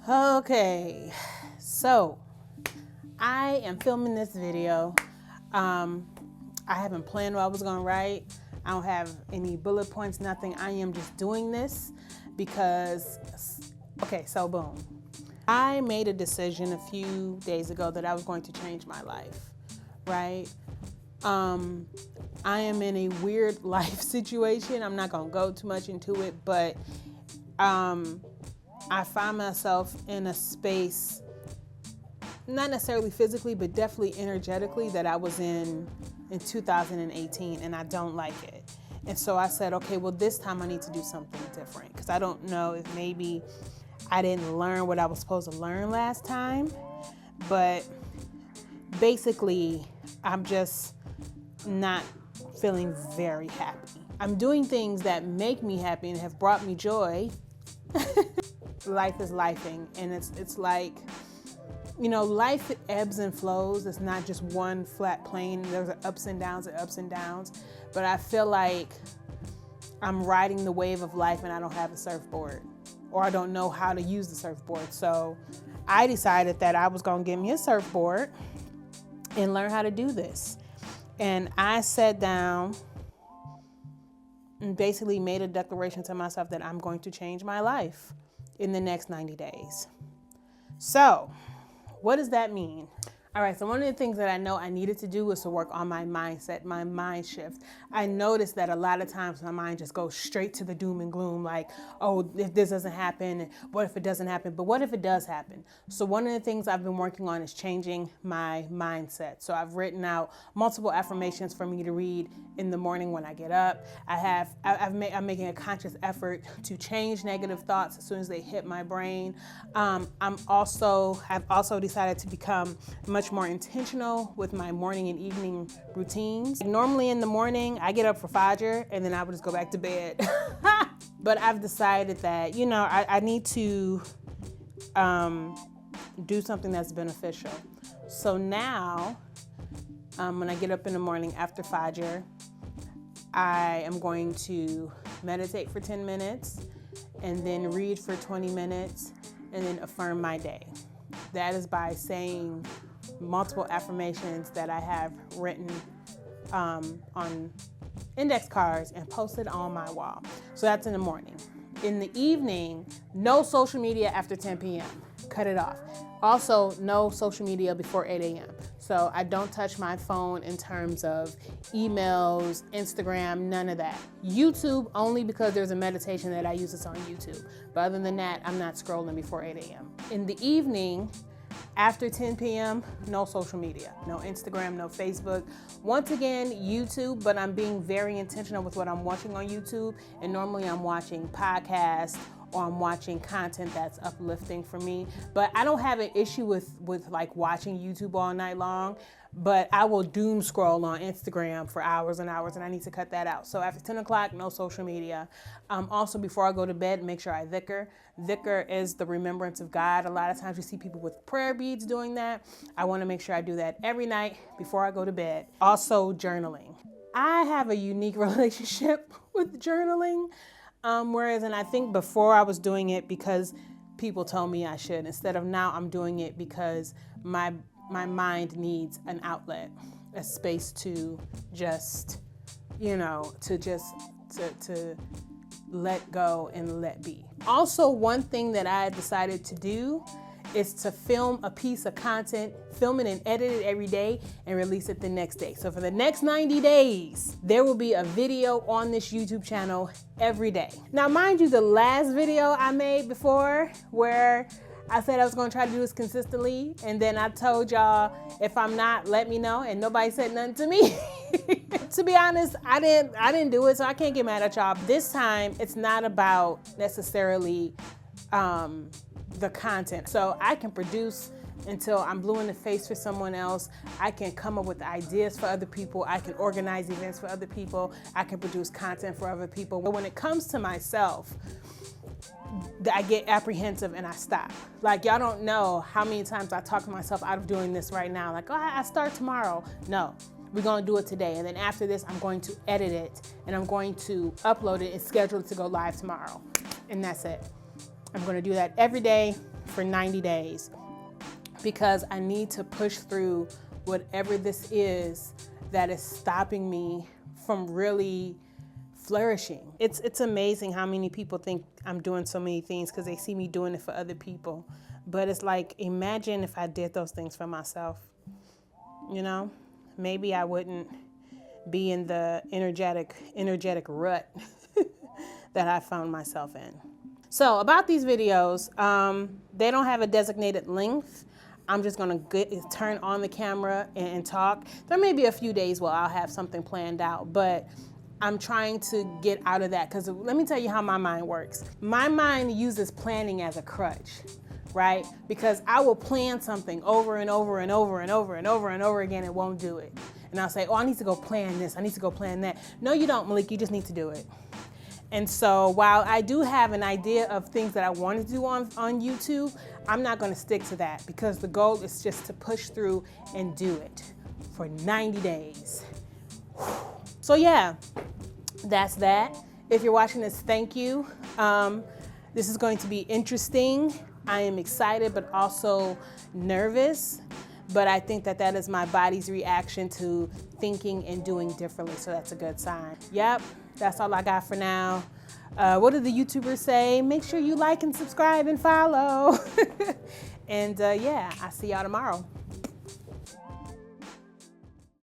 Okay, so I am filming this video. I haven't planned what I was gonna write. I don't have any bullet points, nothing. I am just doing this because, okay, so boom. I made a decision a few days ago that I was going to change my life, right? I am in a weird life situation. I'm not gonna go too much into it, but I find myself in a space, not necessarily physically, but definitely energetically, that I was in 2018, and I don't like it. And so I said, okay, well, this time I need to do something different, because I don't know if maybe I didn't learn what I was supposed to learn last time. But basically, I'm just not feeling very happy. I'm doing things that make me happy and have brought me joy. Life is lifing, and it's like, you know, life ebbs and flows. It's not just one flat plane. There's ups and downs and ups and downs. But I feel like I'm riding the wave of life and I don't have a surfboard, or I don't know how to use the surfboard. So I decided that I was gonna get me a surfboard and learn how to do this. And I sat down and basically made a declaration to myself that I'm going to change my life in the next 90 days. So what does that mean? All right, so one of the things that I know I needed to do was to work on my mindset, my mind shift. I noticed that a lot of times my mind just goes straight to the doom and gloom, like, oh, if this doesn't happen, what if it doesn't happen? But what if it does happen? So one of the things I've been working on is changing my mindset. So I've written out multiple affirmations for me to read in the morning when I get up. I'm making a conscious effort to change negative thoughts as soon as they hit my brain. I've also decided to become much more intentional with my morning and evening routines. Normally in the morning, I get up for Fajr and then I would just go back to bed. But I've decided that, you know, I need to do something that's beneficial. So now, when I get up in the morning after Fajr, I am going to meditate for 10 minutes and then read for 20 minutes and then affirm my day. That is by saying multiple affirmations that I have written on index cards and posted on my wall. So that's in the morning. In the evening, no social media after 10 p.m. Cut it off. Also, no social media before 8 a.m. So I don't touch my phone in terms of emails, Instagram, none of that. YouTube only because there's a meditation that I use that's on YouTube. But other than that, I'm not scrolling before 8 a.m. In the evening, after 10 p.m., no social media, no Instagram, no Facebook. Once again, YouTube, but I'm being very intentional with what I'm watching on YouTube. And normally I'm watching podcasts or I'm watching content that's uplifting for me. But I don't have an issue with like watching YouTube all night long, but I will doom scroll on Instagram for hours and hours, and I need to cut that out. So after 10 o'clock, no social media. Also, before I go to bed, make sure I dhikr. Dhikr is the remembrance of God. A lot of times you see people with prayer beads doing that. I want to make sure I do that every night before I go to bed. Also, journaling. I have a unique relationship with journaling, whereas, and I think before I was doing it because people told me I should. Instead of now, I'm doing it because my mind needs an outlet, a space to just, you know, to let go and let be. Also, one thing that I decided to do is to film a piece of content, film it and edit it every day and release it the next day. So for the next 90 days, there will be a video on this YouTube channel every day. Now, mind you, the last video I made before where I said I was gonna try to do this consistently, and then I told y'all, if I'm not, let me know, and nobody said nothing to me. To be honest, I didn't do it, so I can't get mad at y'all. This time, it's not about necessarily the content. So I can produce until I'm blue in the face for someone else. I can come up with ideas for other people. I can organize events for other people. I can produce content for other people. But when it comes to myself, I get apprehensive and I stop. Like, y'all don't know how many times I talk myself out of doing this right now. Like, oh, I start tomorrow. No, we're gonna do it today. And then after this, I'm going to edit it and I'm going to upload it and schedule it to go live tomorrow. And that's it. I'm gonna do that every day for 90 days because I need to push through whatever this is that is stopping me from really flourishing. It's amazing how many people think I'm doing so many things because they see me doing it for other people. But it's like, imagine if I did those things for myself. You know, maybe I wouldn't be in the energetic rut that I found myself in. So about these videos, they don't have a designated length. I'm just gonna turn on the camera and talk. There may be a few days where I'll have something planned out, but I'm trying to get out of that because let me tell you how my mind works. My mind uses planning as a crutch, right? Because I will plan something over and over and over and over and over and over again and won't do it. And I'll say, oh, I need to go plan this. I need to go plan that. No, you don't, Malik. You just need to do it. And so while I do have an idea of things that I want to do on YouTube, I'm not going to stick to that because the goal is just to push through and do it for 90 days. So yeah, that's that. If you're watching this, thank you. This is going to be interesting. I am excited, but also nervous. But I think that is my body's reaction to thinking and doing differently. So that's a good sign. Yep, that's all I got for now. What do the YouTubers say? Make sure you like and subscribe and follow. And yeah, I'll see y'all tomorrow.